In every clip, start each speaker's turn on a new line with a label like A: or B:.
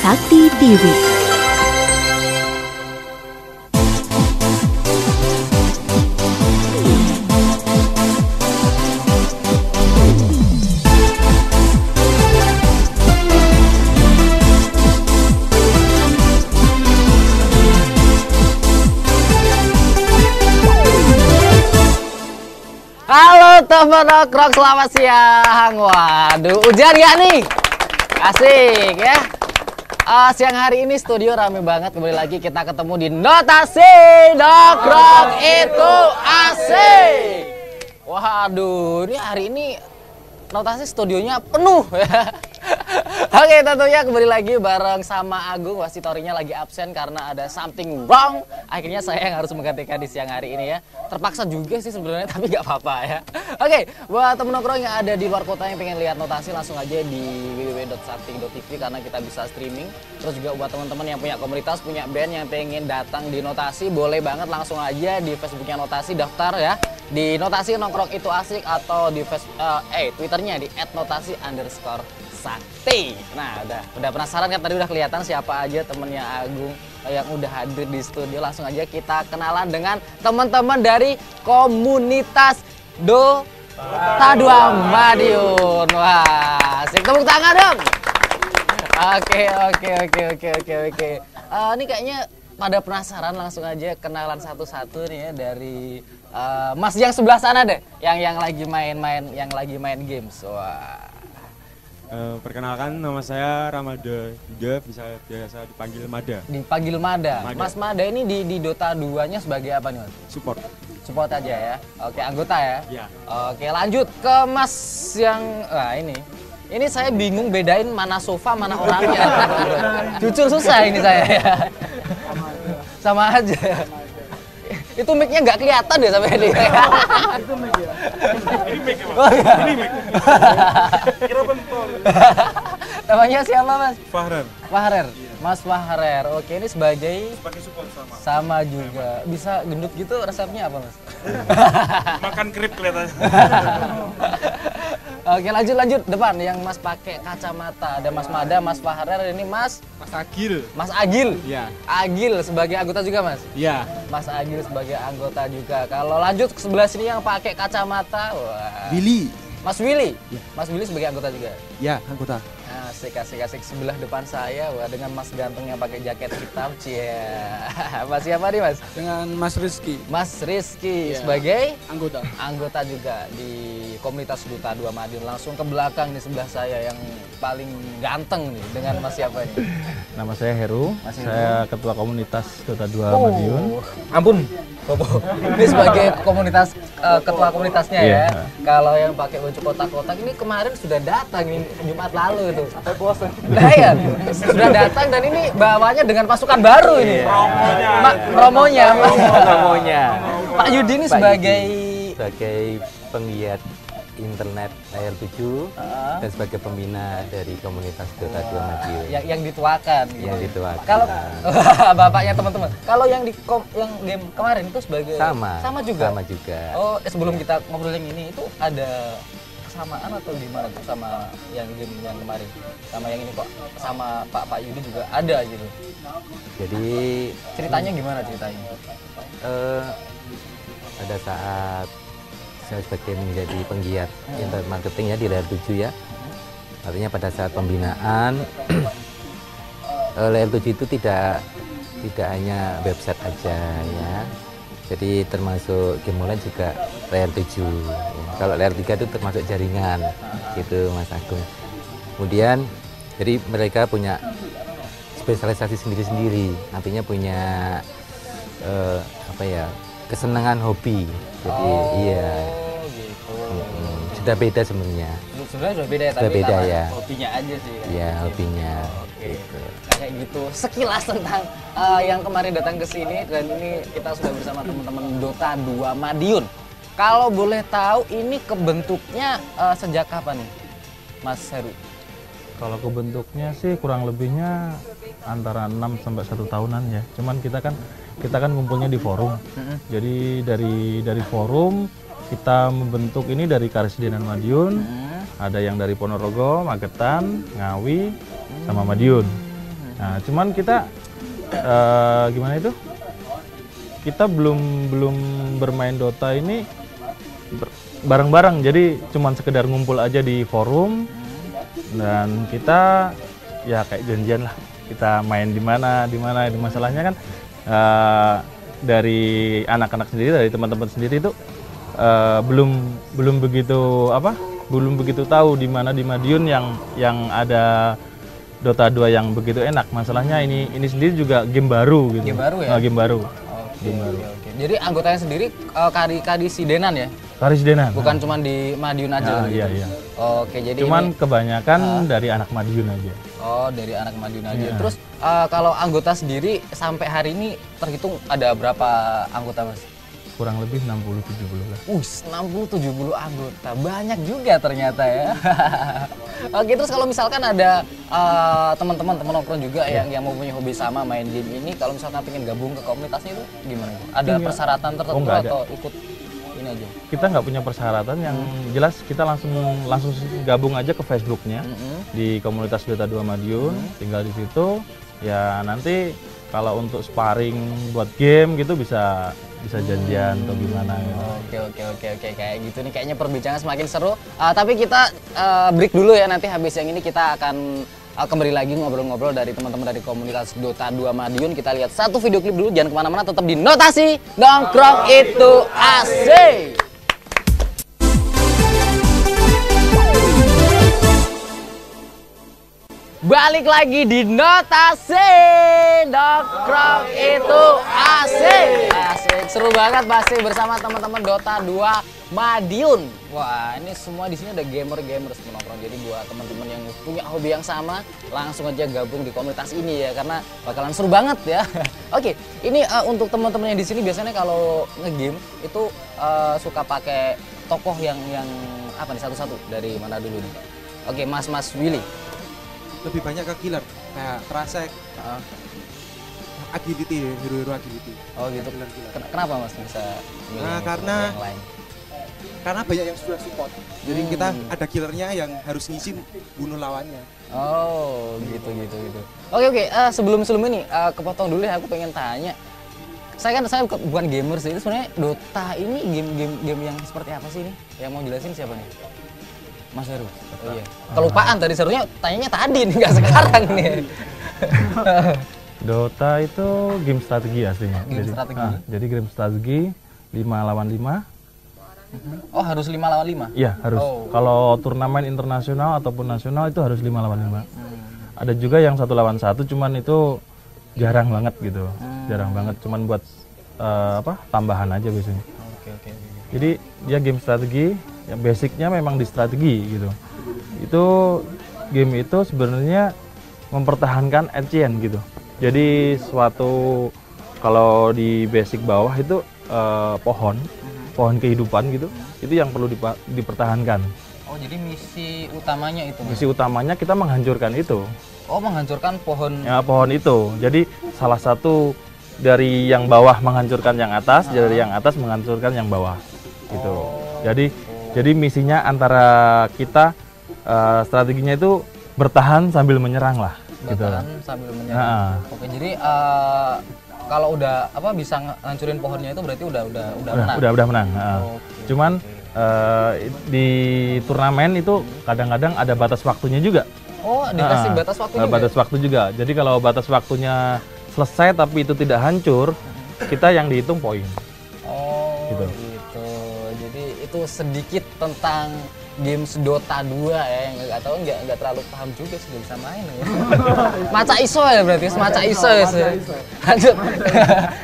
A: Sakti TV.
B: Halo teman nongkrong, selamat siang. Waduh, hujan ya nih? Asik ya. Siang hari ini studio rame banget. Kembali lagi kita ketemu di Notasi Nongkrong Itu Asik. Waduh, ini hari ini Notasi studionya penuh ya. Oke, tentunya kembali lagi bareng sama Agung. Wasitorinya lagi absen karena ada something wrong. Akhirnya saya yang harus menggantikan di siang hari ini ya. Terpaksa juga sih sebenarnya, tapi nggak apa-apa ya. Oke, buat temen nongkrong yang ada di luar kota yang pengen lihat Notasi, langsung aja di www.sakti.tv karena kita bisa streaming. Terus juga buat teman-teman yang punya komunitas, punya band yang pengen datang di Notasi, boleh banget langsung aja di Facebooknya Notasi, daftar ya. Di Notasi Nongkrong Itu Asik atau di Twitternya di @notasi_sakti. Nah, udah penasaran kan, tadi udah kelihatan siapa aja temennya Agung yang udah hadir di studio. Langsung aja kita kenalan dengan teman-teman dari komunitas Dota 2 Madiun. Wah, asik, tepuk tangan dong. Oke. Ini kayaknya pada penasaran, langsung aja kenalan satu-satu nih ya dari Mas yang sebelah sana deh, yang lagi main games. Wah.
C: Perkenalkan, nama saya Ramada juga, biasa dipanggil Mada.
B: Dipanggil Mada. Mas Mada ini di Dota 2-nya sebagai apa nih, Mas? Support aja ya. Oke, anggota ya?
C: Iya.
B: Oke, lanjut ke Mas yang ini. Ini saya bingung bedain mana sofa, mana orangnya. Jujur susah ini saya ya. Sama aja. Itu mic-nya nggak kelihatan deh sampai ini.
C: Itu mic ya? Ini mic ya, Mas?
B: Oh, iya.
C: Ini mic. Kira pentol.
B: Namanya siapa, Mas?
C: Fahrer.
B: Fahrer. Mas Fahrer. Oke, ini sebagai
C: support
B: sama juga. Bisa gendut gitu, resepnya apa, Mas?
C: Makan krip kelihatannya.
B: Oke, lanjut depan yang Mas pakai kacamata. Ada Mas Mada, Mas Fahrer, ini Mas
C: Agil.
B: Mas Agil.
C: Iya.
B: Agil sebagai anggota juga, Mas?
C: Iya.
B: Mas Agil sebagai anggota juga. Kalau lanjut ke sebelah sini yang pakai kacamata, wah.
C: Willy.
B: Mas Willy.
C: Ya.
B: Mas Willy sebagai anggota juga.
C: Ya, anggota.
B: Asik. Sebelah depan saya, wah, dengan Mas ganteng yang pakai jaket hitam. Cie. Mas siapa nih, Mas?
D: Dengan Mas Rizky.
B: Mas Rizky
D: Iya.
B: sebagai
D: Anggota
B: juga di komunitas Dota 2 Madiun. Langsung ke belakang di sebelah saya yang paling ganteng nih, dengan Mas siapa nih?
E: Nama saya Heru,
B: Mas Heru.
E: saya ketua komunitas Dota 2 Madiun.
B: Ampun, Bobo. Ini sebagai komunitas ketua komunitasnya ya.
E: Iya.
B: Kalau yang pakai baju kotak-kotak ini kemarin sudah datang ini Jumat lalu itu. Sampai puasa. Nah ya, sudah datang dan ini bawanya dengan pasukan baru ini. Promonya. Pak Yudi ini sebagai
F: penggiat internet layar 7 dan sebagai pembina dari komunitas Dota 2 Madiun.
B: yang dituakan.
F: Yang dituakan.
B: Kalau bapaknya teman-teman. Kalau yang yang game kemarin itu sebagai sama juga. Oh, sebelum kita ngobrol yang ini itu ada kesamaan atau gimana tuh sama yang game yang kemarin? Sama yang ini kok sama Pak Yudi juga ada gitu.
F: Jadi
B: Ceritanya gimana ceritanya?
F: Pada saat saya sebagai menjadi penggiat internet marketing ya di layar 7 ya. Artinya pada saat pembinaan layar 7 itu tidak hanya website aja ya. Jadi termasuk game online juga layar 7. Ya. Kalau layar 3 itu termasuk jaringan gitu, Mas Agung. Kemudian jadi mereka punya spesialisasi sendiri-sendiri. Artinya punya kesenangan hobi. Jadi iya.
B: Gitu.
F: Sudah beda sebenarnya.
B: Sebenarnya sudah beda ya,
F: Sudah
B: tapi
F: beda
B: karena
F: ya.
B: hobinya aja sih.
F: Iya, hobinya.
B: Oke.
F: Gitu.
B: Kayak gitu. Sekilas tentang yang kemarin datang ke sini, dan ini kita sudah bersama teman-teman Dota 2 Madiun. Kalau boleh tahu ini kebentuknya sejak kapan nih, Mas Heru?
E: Kalau kebentuknya sih kurang lebihnya antara 6 sampai 1 tahunan ya. Cuman kita kan ngumpulnya di forum. Jadi dari forum kita membentuk ini dari Karesidenan Madiun. Ada yang dari Ponorogo, Magetan, Ngawi, sama Madiun. Nah, cuman kita gimana itu? Kita belum bermain Dota ini bareng-bareng, jadi cuman sekedar ngumpul aja di forum dan kita ya kayak janjian lah kita main di mana. Masalahnya kan dari anak-anak sendiri, dari teman-teman sendiri itu belum begitu tahu di mana di Madiun yang ada Dota 2 yang begitu enak. Masalahnya ini sendiri juga game baru gitu.
B: Game baru ya?
E: Game baru.
B: Oke. Jadi anggotanya sendiri Karisidenan ya?
E: Karisidenan.
B: Bukan cuma di Madiun aja gitu?
E: Iya.
B: Oke, jadi
E: cuman kebanyakan dari anak Madiun aja.
B: Oh, dari anak Madiun aja.
E: Iya.
B: Terus kalau anggota sendiri sampai hari ini terhitung ada berapa anggota, Mas?
E: Kurang lebih 60-70 lah.
B: 60-70 anggota. Banyak juga ternyata ya. Oke, terus kalau misalkan ada teman-teman nongkrong juga yang mau punya hobi sama main game ini, kalau misalkan pengen gabung ke komunitasnya itu gimana? Ada persyaratan tertentu atau ikut ini aja?
E: Kita nggak punya persyaratan, yang jelas kita langsung gabung aja ke Facebooknya di komunitas Dota 2 Madiun, tinggal di situ. Ya nanti kalau untuk sparring buat game gitu bisa janjian atau gimana gitu.
B: Oke, kayak gitu nih kayaknya perbincangan semakin seru. Tapi kita break dulu ya, nanti habis yang ini kita akan kembali lagi ngobrol-ngobrol dari teman-teman dari komunitas Dota 2 Madiun. Kita lihat satu video klip dulu, jangan kemana-mana, tetap di Notasi Nongkrong Itu Asik. Balik lagi di Notasi Nongkrong Itu Asik. Seru banget pasti bersama teman-teman Dota 2 Madiun. Wah, ini semua di sini ada gamer-gamer semua nongkrong. Jadi buat teman-teman yang punya hobi yang sama, langsung aja gabung di komunitas ini ya, karena bakalan seru banget ya. Oke, ini untuk teman-teman yang di sini biasanya kalau nge-game itu suka pakai tokoh yang apa nih, satu-satu dari mana dulu nih? Oke, Mas Willy.
C: Lebih banyak ke killer, kayak Trasek, agility, hero-hero agility.
B: Oh gitu. Kenapa Mas bisa milih
C: karena
B: yang lain?
C: Karena banyak yang sudah support. Jadi kita ada killernya yang harus ngisi bunuh lawannya.
B: Oh, gitu. Oke, sebelum ini kepotong dulu ya, aku pengen tanya. Saya bukan gamer sih, itu sebenarnya Dota ini game yang seperti apa sih ini? Yang mau jelasin siapa nih? Mas Heru. Oh iya. Kelupaan tadi, serunya tanyanya tadi nih, nggak sekarang nih.
E: Dota itu game strategi aslinya. Jadi game strategi 5 lawan 5.
B: Oh, harus 5 lawan 5?
E: Iya, harus. Kalau turnamen internasional ataupun nasional itu harus 5 lawan 5. Ada juga yang 1 lawan 1, cuman itu jarang banget gitu. Jarang banget, cuman buat tambahan aja biasanya.
B: Oke.
E: Jadi dia game strategi, yang basicnya memang di strategi gitu. Itu game itu sebenarnya mempertahankan ancient gitu. Jadi kalau di basic bawah itu pohon kehidupan gitu, itu yang perlu dipertahankan.
B: Oh, jadi misi utamanya itu?
E: Misi utamanya kita menghancurkan itu.
B: Oh, menghancurkan pohon?
E: Ya, pohon itu. Jadi salah satu dari yang bawah menghancurkan yang atas, dari yang atas menghancurkan yang bawah gitu. Jadi misinya antara kita strateginya itu bertahan sambil menyerang lah.
B: Bertahan
E: gitu.
B: Sambil menyerang. Oke, jadi kalau udah bisa ngancurin pohonnya itu berarti udah menang.
E: Udah menang. Cuman di turnamen itu kadang-kadang ada batas waktunya juga.
B: Oh, dikasih batas waktu juga.
E: Batas waktu juga. Jadi kalau batas waktunya selesai tapi itu tidak hancur, kita yang dihitung poin.
B: Oh, gitu. Jadi itu sedikit tentang games Dota 2 ya, yang nggak terlalu paham juga sih, bisa main ya. Maca iso ya berarti, maca iso ya. Lanjut.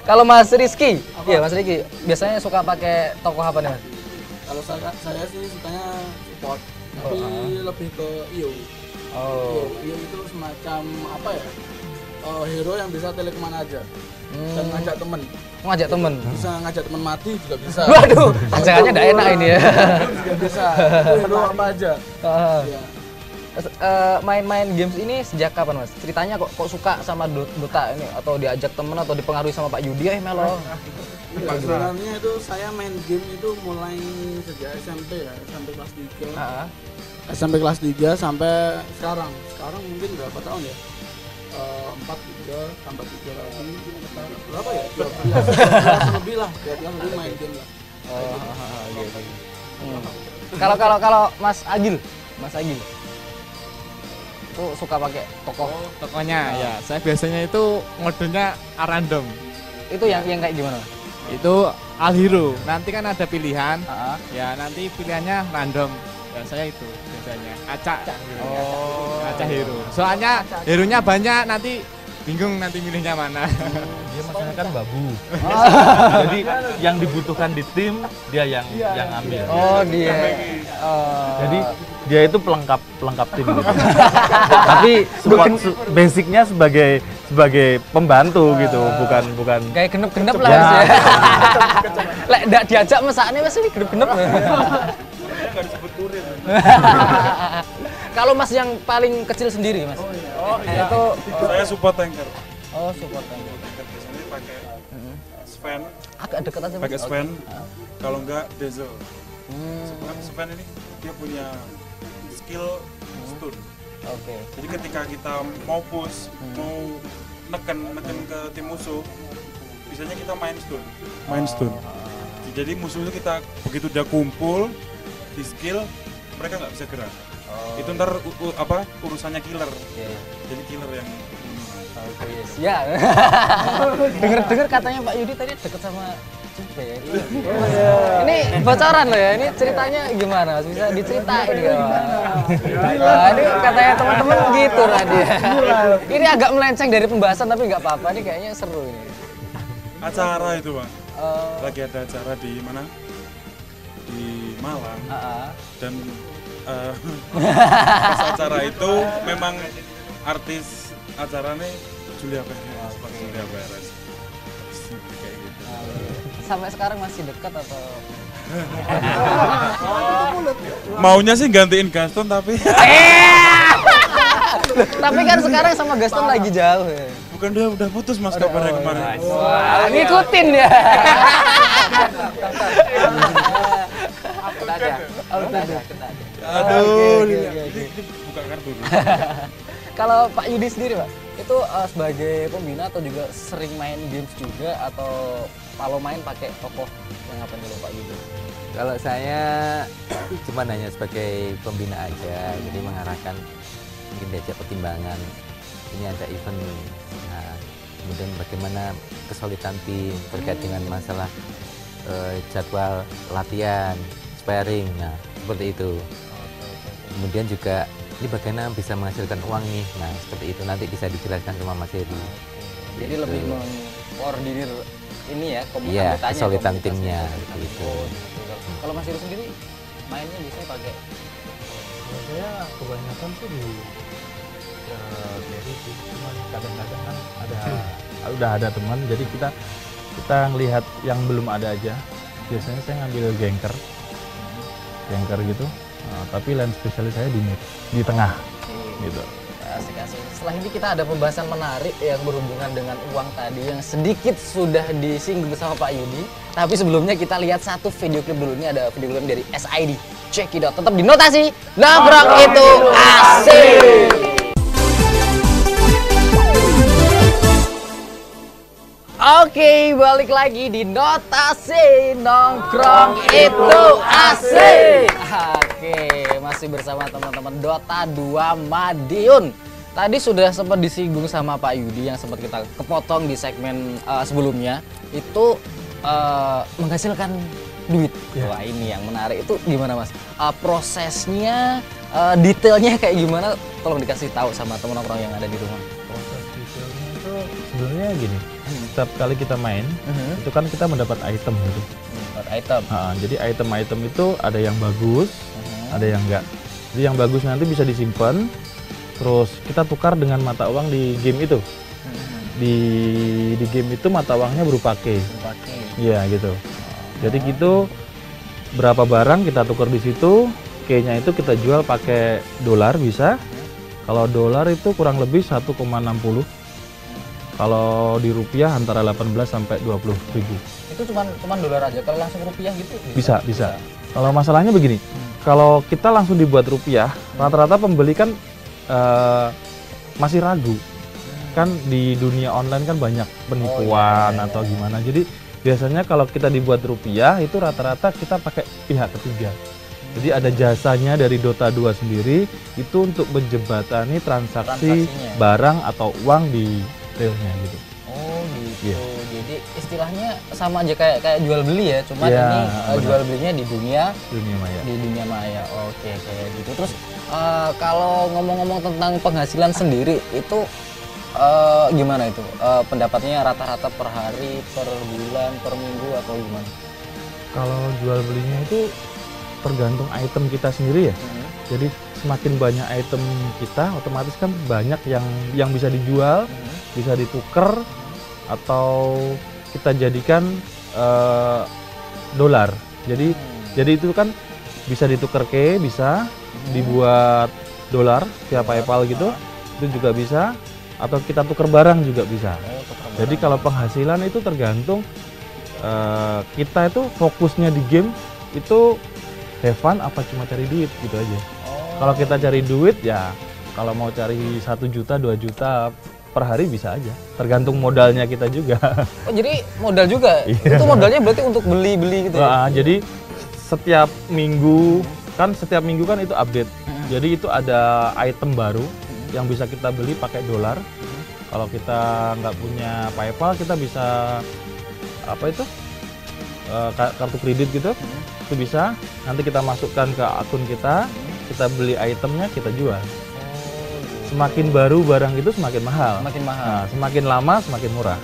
B: Kalau Mas Rizky, iya Mas Rizky, biasanya suka pakai tokoh apa nih Mas?
D: Kalau saya sih sukanya support, tapi lebih ke Io. Io itu semacam apa ya? Hero yang bisa tele kemana aja dan ngajak temen.
B: Ngajak temen?
D: Bisa ngajak temen mati juga bisa.
B: Waduh, ajakannya udah enak ini ya.
D: Juga bisa, hero apa aja. Ya.
B: Main-main games ini sejak kapan Mas? Ceritanya kok suka sama Dota ini? Atau diajak temen atau dipengaruhi sama Pak Yudi melo?
D: Sebenarnya itu saya main game itu mulai sejak SMP ya, SMP kelas 3. SMP kelas 3 sampai sekarang. Sekarang mungkin berapa tahun ya? 4 3 tambah 3 lagi berapa ya? 12 lebih lah, 12 lebih main game lah.
B: Kalau Mas Agil tuh suka pakai tokoh.
A: Tokohnya ya, saya biasanya itu modenya random.
B: Itu yang kayak gimana?
A: Itu all hero. Nanti kan ada pilihan. Ya nanti pilihannya random. Ya saya itu biasanya acak. Acak hero. Soalnya hero-nya banyak, nanti bingung nanti milihnya mana.
E: Dia maksudnya kan babu. Jadi yang dibutuhkan di tim dia yang ambil.
B: Oh dia.
E: Jadi dia itu pelengkap tim gitu. Tapi basicnya sebagai pembantu gitu, bukan
B: Kayak genep-genep lah Mas ya. Lek ndak diajak mesakne wis iki genep-genep. Kalau Mas yang paling kecil sendiri Mas. Itu
G: Saya support tanker.
B: oh support tank.
G: Tanker biasanya pakai Sven,
B: Agak dekat aja Mas.
G: pakai Sven. Kalau enggak Diesel.
B: Hmm,
G: Sven ini dia punya skill stun.
B: Oke.
G: Jadi ketika kita mau push, mau neken ke tim musuh, biasanya kita main stun. Jadi musuh itu kita begitu dia kumpul di skill, mereka nggak bisa gerak. Itu ntar urusannya killer. Jadi killer yang
B: Ya. Dengar katanya Pak Yudi tadi deket sama Cupe ya. Ini bocoran loh ya. Ini ceritanya gimana Mas? Bisa diceritain enggak? Nah, ini katanya teman-teman gitu tadi. Ini agak melenceng dari pembahasan tapi nggak apa-apa. Ini kayaknya seru ini.
G: acara itu Bang. Lagi ada acara di mana? Di Malang. Dan pas acara itu memang artis acaranya Julia Perez. Julia Perez. Kayak gitu.
B: Sampai sekarang masih dekat atau?
G: Maunya sih gantiin Gaston tapi
B: Tapi kan sekarang sama Gaston lagi jauh ya.
G: bukan, dia udah putus Mas kabarnya kemarin.
B: Wah, ngikutin ya.
G: Aduh, ini buka kartu.
B: Kalau Pak Yudi sendiri Pak, itu sebagai pembina atau juga sering main games juga atau kalau main pakai tokoh yang apa dulu Pak Yudi?
F: Kalau saya cuma hanya sebagai pembina aja, jadi mengarahkan mungkin diajak pertimbangan. Ini ada event, nah, kemudian bagaimana kesulitan tim terkait dengan masalah jadwal latihan, sparring, nah seperti itu. Kemudian juga ini bagaimana bisa menghasilkan uang nih, nah seperti itu nanti bisa dijelaskan sama Mas Heri.
B: Jadi lebih mengkoordinir ini ya,
F: Iya,
B: anggotanya,
F: kesulitan
B: komunitas
F: timnya
B: gitu.
F: gitu.
B: Kalau Mas Heri sendiri mainnya biasanya pakai
E: Saya kebanyakan sih di Gary sih, cuman kadang-kadang kan udah ada teman, jadi kita ngelihat yang belum ada aja. Biasanya saya ngambil ganker gitu. Tapi lane spesialis saya di tengah gitu.
B: Asik-asik. Setelah ini kita ada pembahasan menarik yang berhubungan dengan uang tadi yang sedikit sudah disinggung bersama Pak Yudi. Tapi sebelumnya kita lihat satu video klip dulu. Ini ada video klip dari SID. Check it out. Tetap di Notasi Nongkrong itu asik. Oke, balik lagi di Notasi Nongkrong itu asik. Oke, masih bersama teman-teman Dota 2 Madiun. Tadi sudah sempat disinggung sama Pak Yudi yang sempat kita kepotong di segmen sebelumnya. Itu menghasilkan duit. Wah, ini yang menarik. Itu gimana Mas? Prosesnya, detailnya kayak gimana? Tolong dikasih tahu sama teman nongkrong yang ada di rumah.
E: Proses detailnya itu sebenarnya gini. Setiap kali kita main, itu kan kita mendapat item gitu.
B: Item.
E: Jadi item-item itu ada yang bagus, ada yang enggak. Jadi yang bagus nanti bisa disimpan, terus kita tukar dengan mata uang di game itu. Di game itu mata uangnya berupa key. Iya gitu. Jadi gitu berapa barang kita tukar di situ, key-nya itu kita jual pakai dolar bisa. Kalau dolar itu kurang lebih 1,60. Kalau di rupiah antara 18 sampai 20 ribu.
B: Itu cuman dolar aja. Kalau langsung rupiah gitu?
E: Bisa. Kalau masalahnya begini, kalau kita langsung dibuat rupiah, rata-rata pembeli kan masih ragu. kan di dunia online kan banyak penipuan atau gimana. Jadi biasanya kalau kita dibuat rupiah itu rata-rata kita pakai pihak ketiga. Jadi ada jasanya dari Dota 2 sendiri itu untuk menjembatani transaksi barang atau uang di realnya gitu.
B: Oh gitu. Jadi istilahnya sama aja kayak jual beli ya, cuman ini jual belinya di dunia
E: maya.
B: Di dunia maya. Oke, kayak gitu. Terus kalau ngomong-ngomong tentang penghasilan sendiri itu gimana itu? Pendapatnya rata-rata per hari, per bulan, per minggu atau gimana?
E: Kalau jual belinya itu tergantung item kita sendiri ya. Jadi semakin banyak item kita, otomatis kan banyak yang bisa dijual, bisa ditukar atau kita jadikan dolar. Jadi itu kan bisa ditukar bisa dibuat dolar via PayPal gitu, itu juga bisa. Atau kita tukar barang juga bisa. Jadi kalau penghasilan itu tergantung kita itu fokusnya di game itu have fun apa cuma cari duit gitu aja. Kalau kita cari duit ya kalau mau cari 1 juta 2 juta per hari bisa aja. Tergantung modalnya kita juga.
B: Oh jadi modal juga? Itu modalnya berarti untuk beli-beli gitu ya?
E: Jadi setiap minggu kan itu update. Jadi itu ada item baru yang bisa kita beli pakai dolar. Kalau kita nggak punya PayPal, kita bisa kartu kredit gitu, itu bisa. Nanti kita masukkan ke akun kita beli itemnya, kita jual. Semakin baru barang itu semakin mahal. Nah, semakin lama semakin murah.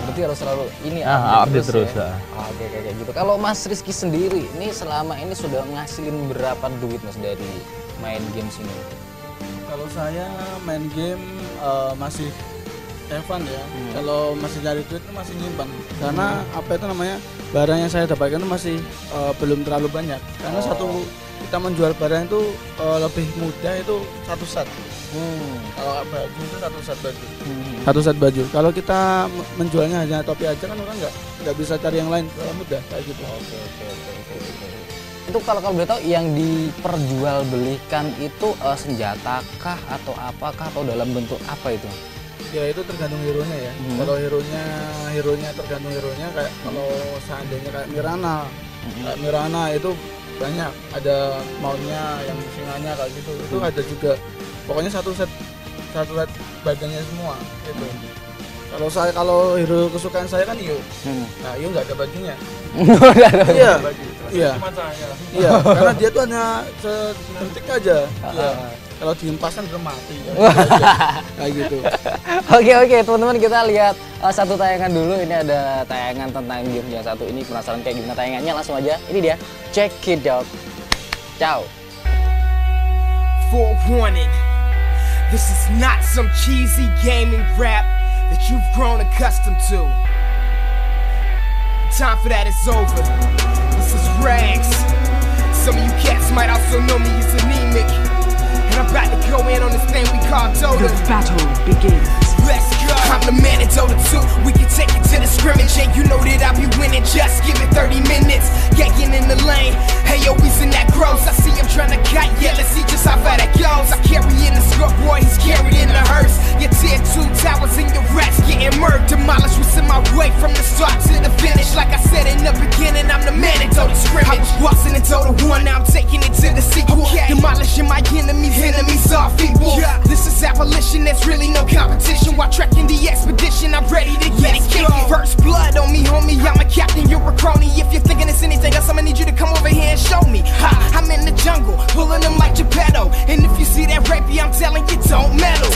B: Berarti harus selalu ini
E: update terus.
B: Ya? Oke, kayak gitu. Kalau Mas Rizky sendiri, ini selama ini sudah ngasilin berapa duit Mas dari main games ini?
D: Kalau saya main game masih Evan ya. Kalau masih nyari duit itu masih nyimpan. Karena barang yang saya dapatkan itu masih belum terlalu banyak. Karena kita menjual barang itu lebih mudah itu 1 set. Kalau baju itu 1 set baju. 1 set baju. Kalau kita menjualnya hanya topi aja kan orang nggak bisa cari yang lain. Kalau mudah kayak gitu.
B: Oke. Itu kalau boleh tahu yang diperjualbelikan itu senjata kah atau apakah atau dalam bentuk apa itu?
D: Ya itu tergantung hero-nya ya. Kalau hero-nya tergantung hero-nya, kayak kalau seandainya kayak Mirana itu banyak, ada maunya yang singanya kayak gitu. Itu ada juga. Pokoknya satu set badannya semua gitu. Kalau hero kesukaan saya kan Io. Nah, Io nggak ada bajunya. Iya, karena dia tuh hanya sedetik aja. Kalau diempasan udah mati. Kayak gitu.
B: Oke, teman-teman, kita lihat satu tayangan dulu. Ini ada tayangan tentang game yang satu ini. Penasaran kayak gimana tayangannya? Langsung aja. Ini dia. Check it out. Ciao.
H: Forewarning. This is not some cheesy gaming rap that you've grown accustomed to. Time for that is over. This is Rags. Some of you cats might also know me as Anemic. And I'm about to go in on this thing we call Dota.
I: The battle begins.
H: Let's go. I'm the man in Dota 2. We can take it to the scrimmage, and you know that I'll be winning. Just give it 30 minutes. Getting in the lane. Hey, yo, he's in that gross. I see him trying to cut. Yeah, let's see just how far that goes. I carry in the scoreboard, he's carried in the hearse. Your tier 2 towers and your rats getting murked. Demolished what's in my way from the start to the finish. Like I said in the beginning, I'm the man in Dota scrimmage. I was bossing in Dota 1, now I'm taking it to the sequel. Demolishing my enemies are feeble. This is abolition, there's really no competition. While trekking the expedition, I'm ready to get it kicked. First blood on me, homie, I'm a captain, you're a crony. If you're thinking it's anything else, I'ma need you to come over here and show me. I'm in the jungle, pulling them like Geppetto. And if you see that rapey, I'm telling you, don't meddle.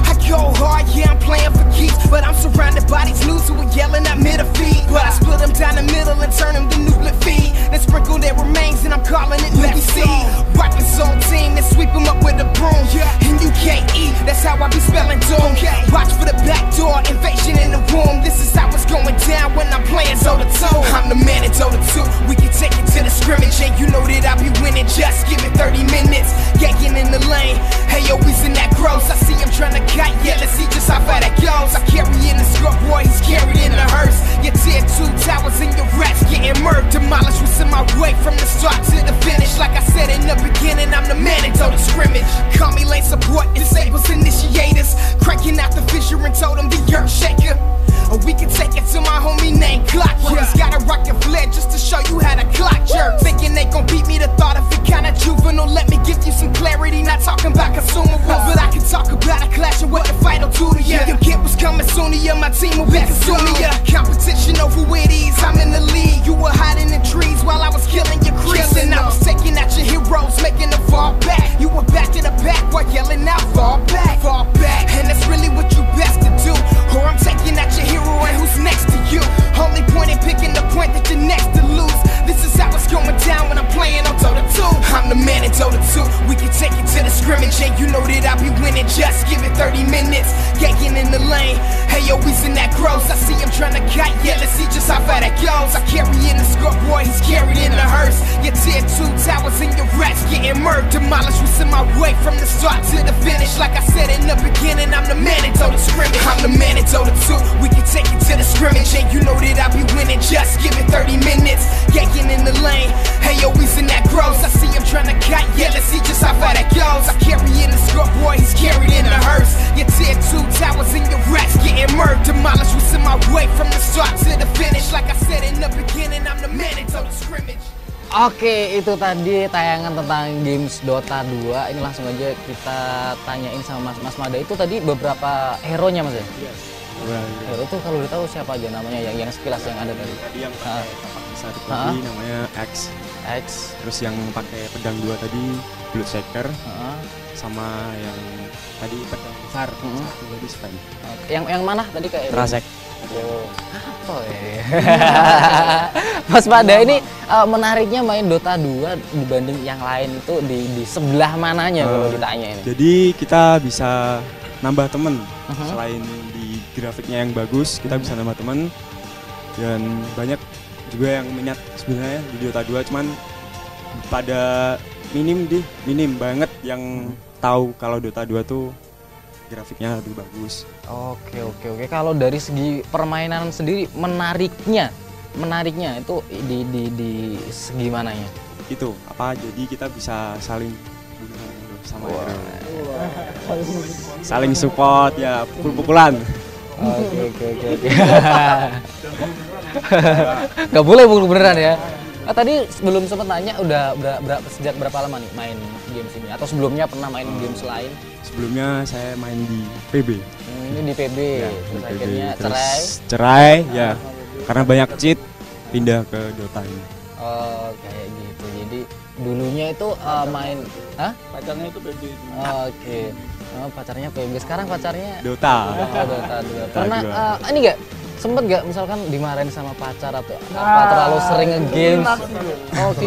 H: I go hard, yeah, I'm playing for keeps. But I'm surrounded by these news who are yelling at me to feed. But I split them down the middle and turn them to nuclear feed. Then sprinkle their remains and I'm calling it Newbie Seed. Wipe his whole team, then sweep him up with a broom. And you can't eat, that's how I be spelling doom. Watch for the back door, invasion in the womb. This is how it's going down when I'm playing Dota 2. I'm the man in Dota 2, we can take it to the scrimmage. And you know that I'll be winning, just give it 30 minutes. Getting in the lane, hey yo, he's in that gross. I see him trying to cut, yeah, let's see just how far that goes. I carry in the scoreboard, he's carried in the hearse. Your tier 2 towers and your rats getting murked. Demolished what's in my way from the start to the finish. Like I said in the beginning, I'm the man in Dota scrimmage. Call me lane support, disables initiators. Cranking out the fissure and told them take it to the scrimmage, and you know that I'll be winning. Just give it 30 minutes, gagging in the lane. Hey, yo, he's in that gross. I see him trying to kite, yeah, let's see just how far that goes. I carry in the scoreboard, he's carried in the hearse. Your tier 2 towers and your rats getting murked. Demolished, was in my way from the start to the finish. Like I said in the beginning, I'm the man that told the scrimmage. I'm the man that told the 2, we can take it to the scrimmage, and you know that I'll be winning. Just give it 30 minutes, gagging in the lane. Hey, yo, he's in that gross. I see him trying to kite, yeah, let's see just how far that goes. I carry in the scoreboard, he's carried in the hearse. Your tier 2 towers and your rats getting murked. Demolished, was in my way from the start to the finish. Like I said in the beginning, I'm the man that told the scrimmage.
B: Oke, itu tadi tayangan tentang games Dota 2. Ini langsung aja kita tanyain sama Mas Mada. Itu tadi beberapa hero-nya, Mas ya?
C: Iya.
B: Hero itu kalau udah tahu siapa aja namanya yang sekilas yang ada tadi.
C: Tadi yang pakai tapak besar tadi namanya X. Terus yang pakai pedang 2 tadi Bloodshaker. Sama yang tadi pedang besar satu lagi Sven.
B: Yang mana tadi kayak
C: Trasek.
B: Oh, apa ya? Mas Mada ini menariknya main Dota 2 dibanding yang lain itu di sebelah mananya kalau ditanya ini?
C: Jadi kita bisa nambah temen. Selain di grafiknya yang bagus, kita bisa nambah temen. Dan banyak juga yang minat sebenarnya di Dota 2, cuman pada minim banget yang tahu kalau Dota 2 tuh grafiknya lebih bagus.
B: Oke. Kalau dari segi permainan sendiri menariknya itu di segi mananya?
C: Itu apa? Jadi kita bisa saling sama hero. Saling support ya, pukul-pukulan.
B: Oke. Gak boleh pukul beneran ya. Tadi sebelum sempat nanya udah sejak berapa lama nih main games ini? Atau sebelumnya pernah main games lain?
C: Sebelumnya saya main di PB.
B: Ini di PB,
C: Ya,
B: terus
C: di PB.
B: akhirnya
C: Terus cerai ya, karena banyak cheat pindah ke Dota ini.
B: Oh kayak gitu. Jadi dulunya itu main,
D: Pacarnya itu PB.
B: Oke. Oh, pacarnya PB. Sekarang pacarnya
C: Dota.
B: Dota 2. Karena ini enggak sempet nggak misalkan dimarahin sama pacar atau apa terlalu sering nge-games? Oke.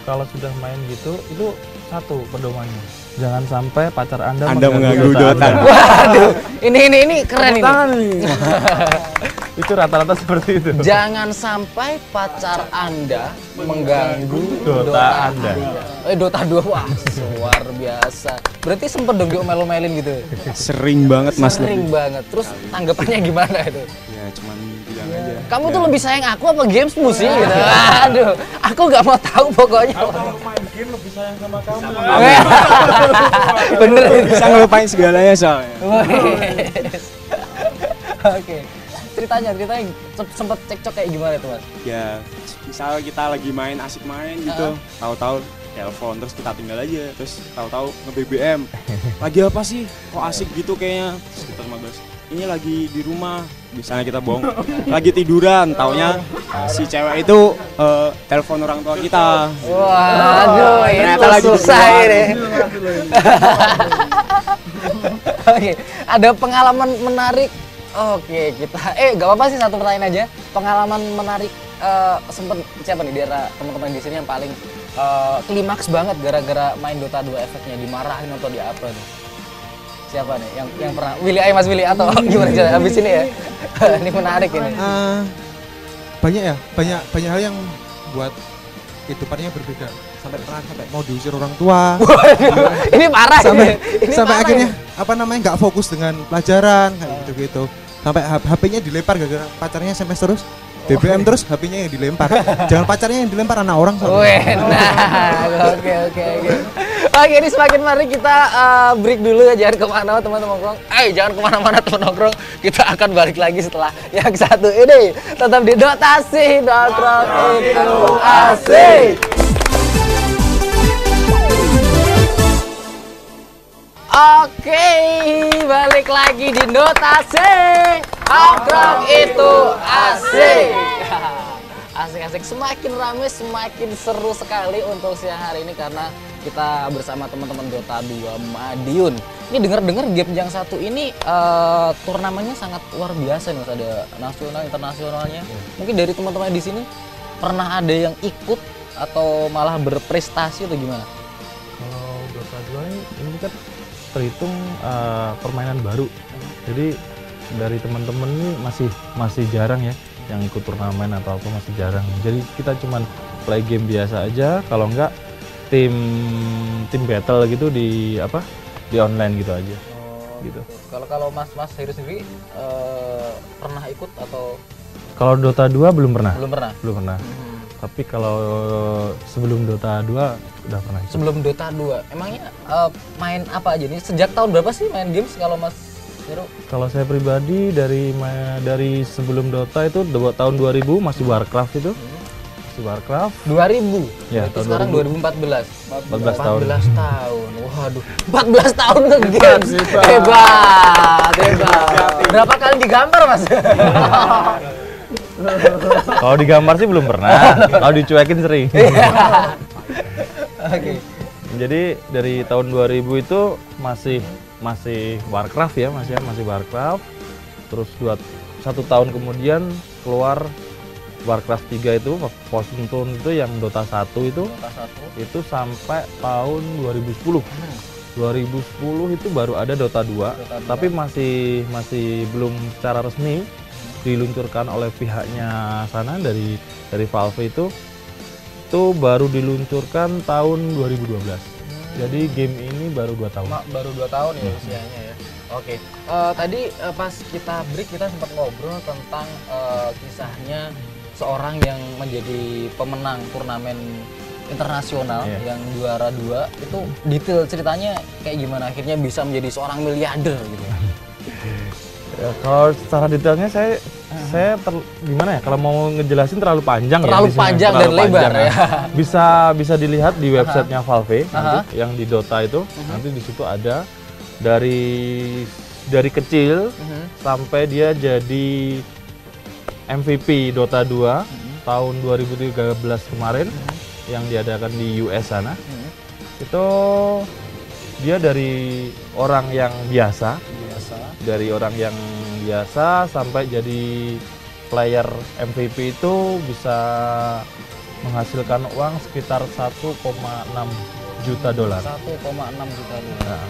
E: Kalau sudah main gitu, itu satu pedomannya. Jangan sampai pacar Anda
C: mengganggu Dota.
B: Waduh, ini keren ini.
E: Itu rata-rata seperti itu.
B: Jangan sampai pacar Anda mengganggu
E: Dota Anda.
B: Dota 2, wah luar biasa. Berarti sempet dong diomel-omelin gitu?
C: Sering banget Mas.
B: Sering banget. Terus tanggapannya gimana itu?
C: Ya cuman bilang aja.
B: Kamu tuh lebih sayang aku apa gamesmu sih? Gitu. Aduh, aku nggak mau tahu pokoknya.
G: Kalau main game lebih sayang sama kamu.
B: Bener.
C: Bisa ngelupain segalanya soalnya.
B: Oke. Ceritanya sempet cekcok kayak gimana tuh Mas?
C: Ya misal kita lagi main asik main gitu, tahu-tahu telepon terus kita tinggal aja, terus tahu-tahu nge-BBM. Lagi apa sih? Kok asik gitu kayaknya? Terus kita sama bos, ini lagi di rumah, misalnya kita bohong, lagi tiduran, taunya si cewek itu telepon orang tua kita.
B: Waduh,
C: ternyata
B: itu
C: lagi
B: susah ini. Oke, ada pengalaman menarik. Oke, kita gak apa-apa sih, satu pertanyaan aja. Pengalaman menarik sempet siapa nih di era teman-teman di sini yang paling klimaks banget gara-gara main Dota 2 efeknya, dimarahin atau di apa nih? Siapa nih yang pernah? Willy, ayo Mas Willy atau gimana aja habis ini ya? Ini menarik ini.
I: Banyak hal yang buat kehidupannya berbeda. Sampai mau diusir orang tua.
B: Ini parah
I: sampai akhirnya nggak fokus dengan pelajaran kayak gitu-gitu. Sampai HP-nya dilempar gara-gara pacarnya SMS terus. BBM terus HP-nya yang dilempar. Jangan pacarnya yang dilempar, anak orang sama.
B: Oke. Oke, ini semakin mari kita break dulu ya, jangan kemana teman-teman nongkrong. Jangan kemana-mana teman nongkrong. Kita akan balik lagi setelah yang satu ini. Tetap di Dotasi, nongkrong itu asik. Oke, balik lagi di Dotasi, nongkrong itu asik. Asik-asik, semakin ramai, semakin seru sekali untuk siang hari ini karena kita bersama teman-teman Dota 2 Madiun. Ini dengar-dengar game yang satu ini turnamennya sangat luar biasa nih Mas, ada nasional, internasionalnya. Mungkin dari teman-teman di sini pernah ada yang ikut atau malah berprestasi atau gimana?
E: Kalau Dota kan terhitung permainan baru. Jadi dari teman-teman ini masih jarang ya yang ikut turnamen atau apa, masih jarang. Jadi kita cuman play game biasa aja, kalau enggak tim battle gitu di online gitu aja. Gitu.
B: Kalau Mas Heru sendiri pernah ikut atau?
E: Kalau Dota 2 belum pernah.
B: Belum pernah.
E: Tapi kalau sebelum Dota 2 udah pernah ikut.
B: Sebelum Dota 2, emangnya main apa aja nih? Sejak tahun berapa sih main games kalau Mas Heru?
E: Kalau saya pribadi dari sebelum Dota itu tahun 2000 masih Warcraft itu. Masih Warcraft.
B: 2000.
E: Ya,
B: itu sekarang 2014.
E: 14 tahun.
B: 14 tahun. Waduh, 14 tahun nge-games. Hebat. Berapa kali digambar, Mas?
E: Kalau digambar sih belum pernah. Kalau dicuekin sering.
B: Oke.
E: Jadi dari tahun 2000 itu masih Warcraft ya, masih Warcraft. Terus 1 tahun kemudian keluar Warcraft 3 itu, Poseidon itu yang Dota 1 itu. Itu sampai tahun 2010. 2010 itu baru ada Dota 2, tapi masih belum secara resmi diluncurkan oleh pihaknya sana dari Valve itu baru diluncurkan tahun 2012. Jadi game ini baru 2 tahun.
B: Baru 2 tahun ya usianya ya. Oke. Tadi pas kita break kita sempat ngobrol tentang kisahnya seorang yang menjadi pemenang turnamen internasional yang juara 2. Itu detail ceritanya kayak gimana akhirnya bisa menjadi seorang miliarder gitu.
E: Ya, kalau secara detailnya saya gimana ya, kalau mau ngejelasin terlalu panjang
B: dan lebar ya.
E: Bisa dilihat di websitenya Valve yang di Dota itu. Nanti di situ ada dari kecil sampai dia jadi MVP Dota 2 tahun 2013 kemarin yang diadakan di US sana. Itu dia dari orang yang biasa sampai jadi player MVP itu bisa menghasilkan uang sekitar 1,6 juta dolar.
B: 1,6 juta dolar.
E: Nah,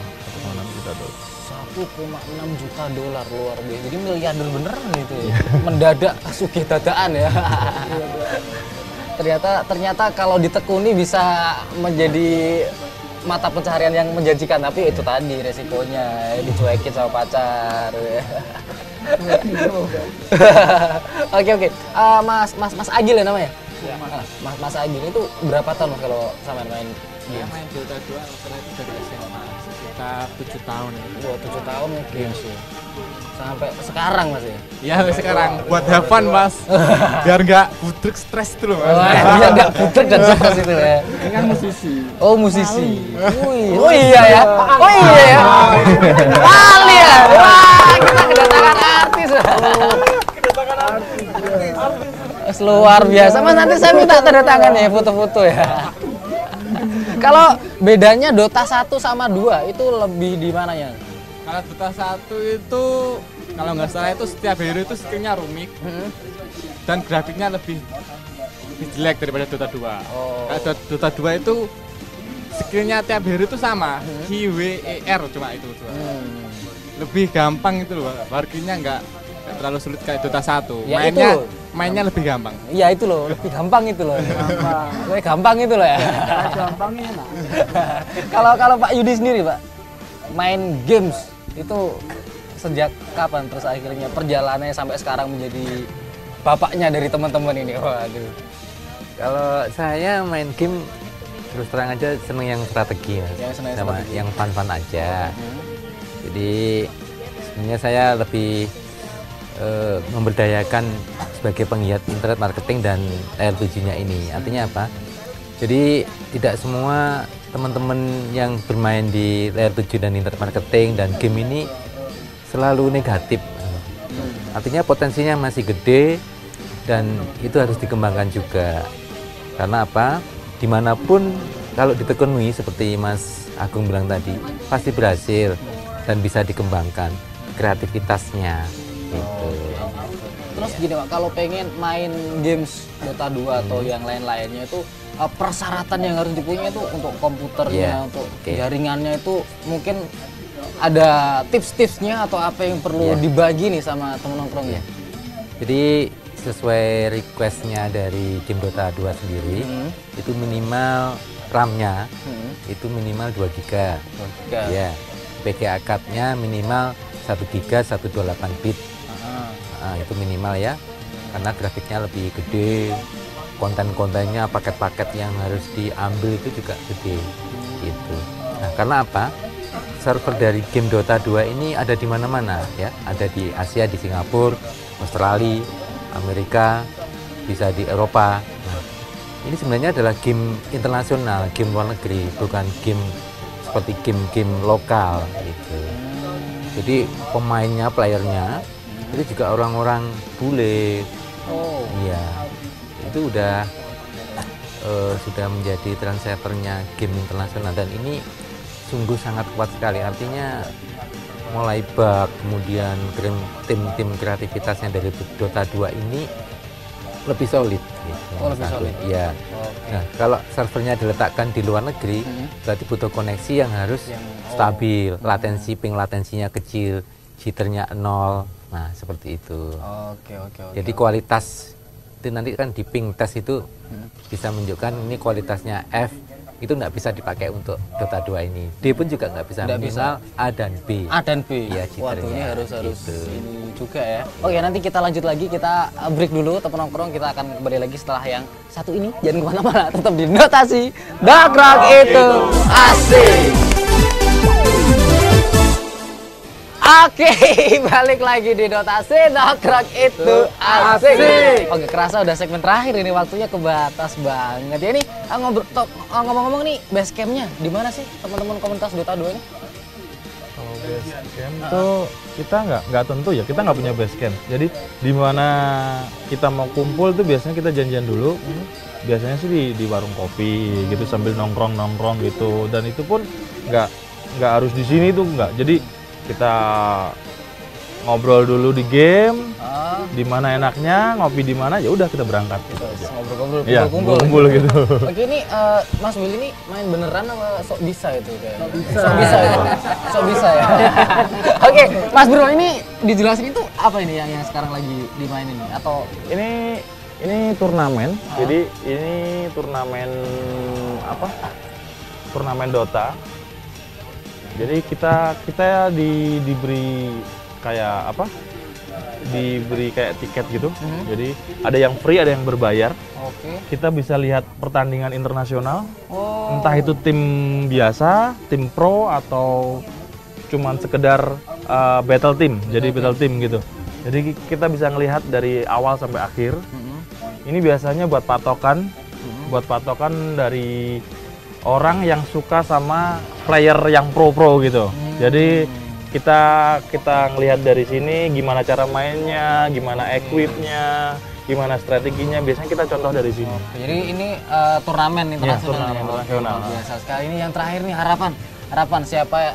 E: 1,6 juta dolar.
B: 1,6 juta dolar, luar biasa. Jadi miliarder beneran gitu ya. Mendadak sugih dadaan ya. ternyata kalau ditekuni bisa menjadi mata pencaharian yang menjanjikan, tapi itu tadi resikonya dicuekin sama pacar. Oke. Mas Agil ya namanya?
A: Ya.
B: Mas Agil itu berapa tahun Mas kalau sama main
A: Ya, main Dota 2 setelah itu dari SMA sekitar 7 tahun ya.
B: 7 tahun games ya. Sampai sekarang Mas ya?
A: Iya, sampai sekarang buat have fun Mas. Biar nggak budrek stres itu loh Mas.
B: Biar nggak budrek dan stres itu ya.
D: Ini kan musisi.
B: Oh, musisi. Oh iya ya. Kali ya. Wah, kita kedatangan artis. Luar biasa. Mas, nanti saya minta tanda tangan ya, foto-foto ya. Kalau bedanya Dota 1 sama 2 itu lebih di mananya?
A: Kalau Dota 1 itu kalau nggak salah itu setiap hero itu skillnya rumit dan grafiknya lebih jelek daripada Dota 2. Kalau Dota 2 itu skillnya tiap hero itu sama, QWER cuma itu. Lebih gampang itu loh, warkinya nggak terlalu sulit kayak Dota 1.
B: Ya,
A: mainnya lebih gampang.
B: Iya itu loh, lebih gampang itu loh. Gampang itu loh ya.
D: Gampangnya enak.
B: Kalau Pak Yudi sendiri Pak, main games itu sejak kapan terus akhirnya perjalanannya sampai sekarang menjadi bapaknya dari teman-teman ini? Waduh.
F: Kalau saya main game terus terang aja seneng yang strategi Mas. Sama yang fun-fun aja. Jadi sebenarnya saya lebih memberdayakan sebagai penggiat internet marketing dan layar 7-nya ini. Artinya apa? Jadi tidak semua teman-teman yang bermain di layar 7 dan internet marketing dan game ini selalu negatif. Artinya potensinya masih gede dan itu harus dikembangkan juga. Karena apa? Dimanapun kalau ditekuni seperti Mas Agung bilang tadi, pasti berhasil dan bisa dikembangkan kreativitasnya. Gitu.
B: Terus gini Pak, kalau pengen main games Dota 2 atau yang lain-lainnya itu persyaratan yang harus dipunyai itu untuk komputernya, untuk jaringannya itu mungkin ada tips-tipsnya atau apa yang perlu dibagi nih sama teman nongkrongnya?
F: Jadi sesuai requestnya dari game Dota 2 sendiri, itu minimal RAM-nya itu minimal 2 GB. Ya, PGA card-nya minimal 1 GB 128 bit. Itu minimal ya, karena grafiknya lebih gede, konten-kontennya, paket-paket yang harus diambil itu juga gede gitu. Nah, karena apa? Server dari game Dota 2 ini ada di mana-mana ya, ada di Asia, di Singapura, Australia, Amerika, bisa di Eropa. Nah, ini sebenarnya adalah game internasional, game luar negeri, bukan game seperti game-game lokal gitu. Jadi pemainnya, playernya itu juga orang-orang bule. Iya, itu sudah menjadi trendsetternya game internasional, dan ini sungguh sangat kuat sekali. Artinya mulai bug, kemudian tim kreativitasnya dari Dota 2 ini lebih solid gitu.
B: Lebih solid.
F: Ya. Nah, kalau servernya diletakkan di luar negeri, berarti butuh koneksi yang harus stabil, ping latensinya kecil, jitternya 0. Nah, seperti itu. Jadi kualitas itu nanti kan di ping test itu bisa menunjukkan ini kualitasnya F, itu nggak bisa dipakai untuk Dota 2 ini. D pun juga nggak bisa, minimal A dan B.
B: A dan B.
F: Ya,
B: waduh, ini harus gitu. Ini juga ya. Oke, nanti kita lanjut lagi, kita break dulu teman nongkrong, kita akan kembali lagi setelah yang satu ini. Jangan kemana-mana, tetap di Notasi Nongkrong itu asik. Oke, balik lagi di Notasi Nongkrong itu asik. Oke, kerasa udah segmen terakhir ini, waktunya kebatas banget ya. Ini ngomong-ngomong nih, base campnya di mana sih teman-teman komunitas Dota 2 ini?
E: Kalau base camp tuh kita nggak tentu ya, kita nggak punya base camp. Jadi di mana kita mau kumpul tuh biasanya kita janjian dulu. Biasanya sih di warung kopi gitu sambil nongkrong gitu. Dan itu pun nggak harus di sini tuh, nggak. Jadi kita ngobrol dulu di game, di mana enaknya, ngopi di mana, ya udah kita berangkat gitu aja.
B: Ngobrol-ngobrol,
E: ya, kumpul gitu.
B: Oke, ini Mas Willy ini main beneran apa sok bisa itu kayak? Sok bisa ya. Oke, Mas Bro, ini dijelasin itu apa ini yang sekarang lagi dimainin ini atau
E: ini turnamen. Jadi ini turnamen apa? Turnamen Dota. Jadi kita diberi kayak apa? Diberi kayak tiket gitu. Jadi ada yang free, ada yang berbayar. Kita bisa lihat pertandingan internasional. Entah itu tim biasa, tim pro, atau cuman sekedar battle team. Jadi battle team gitu. Jadi kita bisa ngelihat dari awal sampai akhir. Ini biasanya buat patokan dari orang yang suka sama player yang pro gitu. Jadi kita ngelihat dari sini gimana cara mainnya, gimana equipnya, gimana strateginya. Biasanya kita contoh dari sini.
B: Jadi ini turnamen internasional.
E: Ya, internasional.
B: Biasa sekali. Ini yang terakhir nih, harapan siapa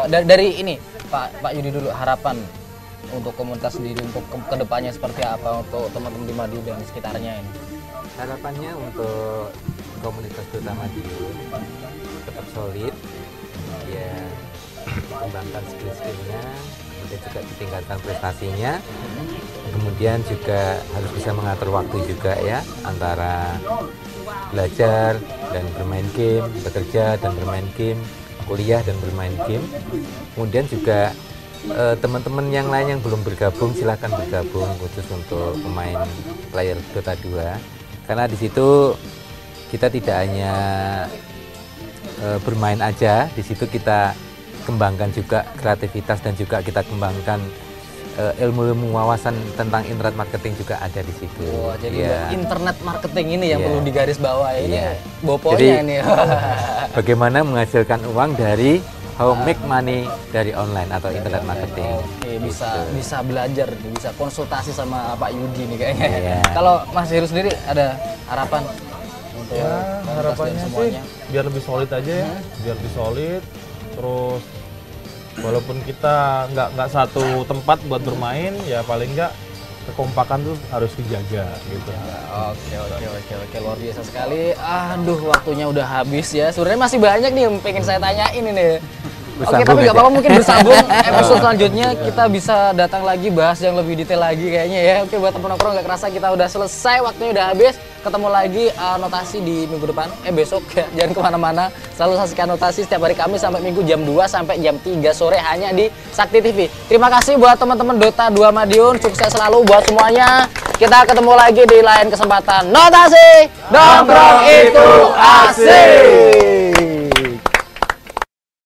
B: dari ini Pak Yudi dulu, harapan untuk komunitas sendiri untuk kedepannya seperti apa untuk teman-teman di Madiun dan sekitarnya ini?
F: Harapannya untuk komunitas Dota Madiun tetap solid, ya, kembangkan skill-skillnya, kemudian juga ditingkatkan prestasinya, kemudian juga harus bisa mengatur waktu juga ya, antara belajar dan bermain game, bekerja dan bermain game, kuliah dan bermain game. Kemudian juga teman-teman yang lain yang belum bergabung, silahkan bergabung, khusus untuk pemain player Dota 2, karena di situ kita tidak hanya bermain aja, di situ kita kembangkan juga kreativitas dan juga kita kembangkan ilmu-ilmu wawasan tentang internet marketing juga ada di situ.
B: Jadi internet marketing ini yang perlu digaris bawah ini,
F: Jadi,
B: boponya ini.
F: Bagaimana menghasilkan uang dari how make money dari online atau internet marketing.
B: Oke, bisa belajar, bisa konsultasi sama Pak Yudi nih kayaknya. Kalau Mas Heru sendiri ada harapan?
E: Ya, harapannya sih biar lebih solid aja ya, biar lebih solid. Terus walaupun kita nggak satu tempat buat bermain, ya paling nggak kekompakan tuh harus dijaga gitu.
B: Oke, luar biasa sekali. Aduh, waktunya udah habis ya. Sebenarnya masih banyak nih yang pengen saya tanyain ini. Oke, tapi nggak apa-apa, mungkin bersambung episode selanjutnya kita bisa datang lagi bahas yang lebih detail lagi kayaknya ya. Oke, buat teman nongkrong nggak kerasa kita udah selesai, waktunya udah habis. Ketemu lagi notasi di minggu depan, besok ya. Jangan kemana-mana, selalu saksikan notasi setiap hari Kamis sampai Minggu jam 2 sampai jam 3 sore hanya di Sakti TV. Terima kasih buat teman-teman Dota 2 Madiun, sukses selalu buat semuanya. Kita ketemu lagi di lain kesempatan. Notasi, nongkrong itu asik.